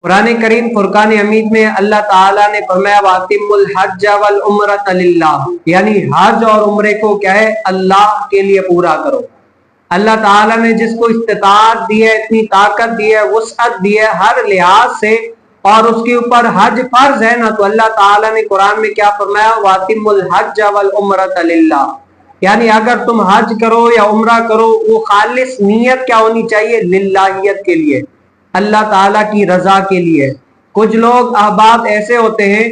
कुरान करीम फुरकान हमीद में अल्लाह ताला ने फरमाया वातिमुल हज वल उम्रत लिल्लाह, यानी हज और उम्रे को क्या है, अल्लाह के लिए पूरा करो। अल्लाह ताला ने जिसको इस्तिताअत दी है, इतनी ताकत दी है, वुसअत दी है हर लिहाज से, और उसके ऊपर हज फर्ज है ना, तो अल्लाह ताला ने कुरान में क्या फरमाया, वातिमुल हज वल उम्रत लिल्लाह, यानी अगर तुम हज करो या उम्रा करो, वो खालिस नीयत क्या होनी चाहिए, लिल्लाहियत के लिए, अल्लाह ताला की रजा के लिए। कुछ लोग अहबाब ऐसे होते हैं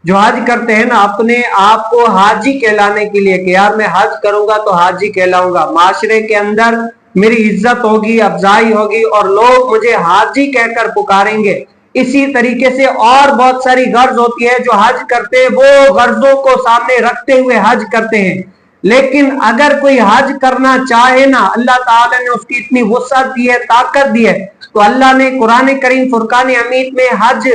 जो हज करते हैं ना अपने आप को हाजी कहलाने के लिए, कि यार मैं हज करूंगा तो हाजी कहलाऊंगा, माशरे के अंदर मेरी इज्जत होगी, अफजाई होगी और लोग मुझे हाजी कहकर पुकारेंगे। इसी तरीके से और बहुत सारी गर्ज होती है, जो हज करते हैं वो गर्जों को सामने रखते हुए हज करते हैं। लेकिन अगर कोई हज करना चाहे ना, अल्लाह ताला ने उसकी इतनी वुसअत दी है, ताकत दी है, तो अल्लाह ने कुरान करीम फुरकान हमीद में हज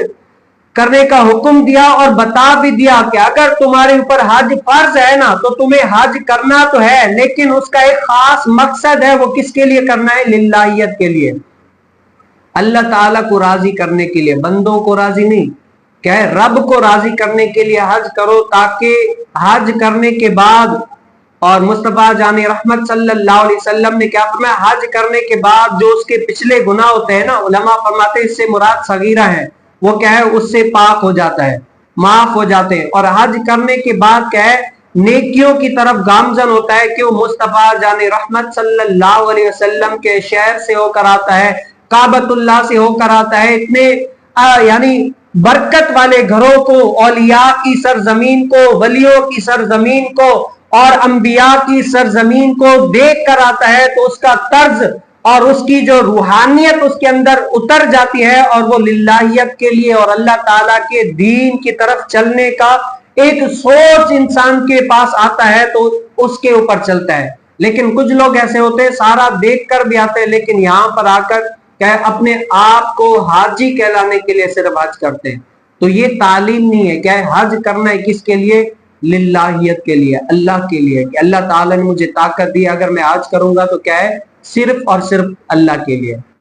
करने का हुक्म दिया और बता भी दिया कि अगर तुम्हारे ऊपर हज फर्ज है ना, तो तुम्हें हज करना तो है, लेकिन उसका एक खास मकसद है, वो किसके लिए करना है, लिल्लाहियत के लिए, अल्लाह ताला को राजी करने के लिए, बंदों को राजी नहीं, क्या है, रब को राजी करने के लिए हज करो, ताकि हज करने के बाद, और मुस्तफा जाने रहमत सल्लल्लाहु अलैहि वसल्लम ने क्या फरमाया, हज करने के बाद जो उसके पिछले गुनाह होते हैं ना, उलमा फरमाते हैं इससे मुराद सगीरा है, वो क्या है, उससे पाक हो जाता है, माफ हो जाते हैं। और हज करने के बाद क्या है, नेकियों की तरफ गामजन होता है, कि वो मुस्तफा जाने रहमत सल्लल्लाहु अलैहि वसल्लम के शहर से होकर आता है, काबतुल्लाह से होकर आता है, इतने यानी बरकत वाले घरों को, औलिया की सरजमीन को, वलियों की सरजमीन को और अंबिया की सरजमीन को देख कर आता है, तो उसका तर्ज और उसकी जो रूहानियत उसके अंदर उतर जाती है, और वो लिल्लाहियत के लिए और अल्लाह ताला के दीन की तरफ चलने का एक सोच इंसान के पास आता है, तो उसके ऊपर चलता है। लेकिन कुछ लोग ऐसे होते हैं, सारा देख कर भी आते हैं, लेकिन यहाँ पर आकर क्या अपने आप को हाजी कहलाने के लिए सिर्फ हज करते हैं। तो ये तालीम नहीं है। क्या है, हज करना है किसके लिए, लिल्लाहियत के लिए, अल्लाह के लिए, कि अल्लाह ताला ने मुझे ताकत दी, अगर मैं हज करूंगा तो क्या है, सिर्फ और सिर्फ अल्लाह के लिए।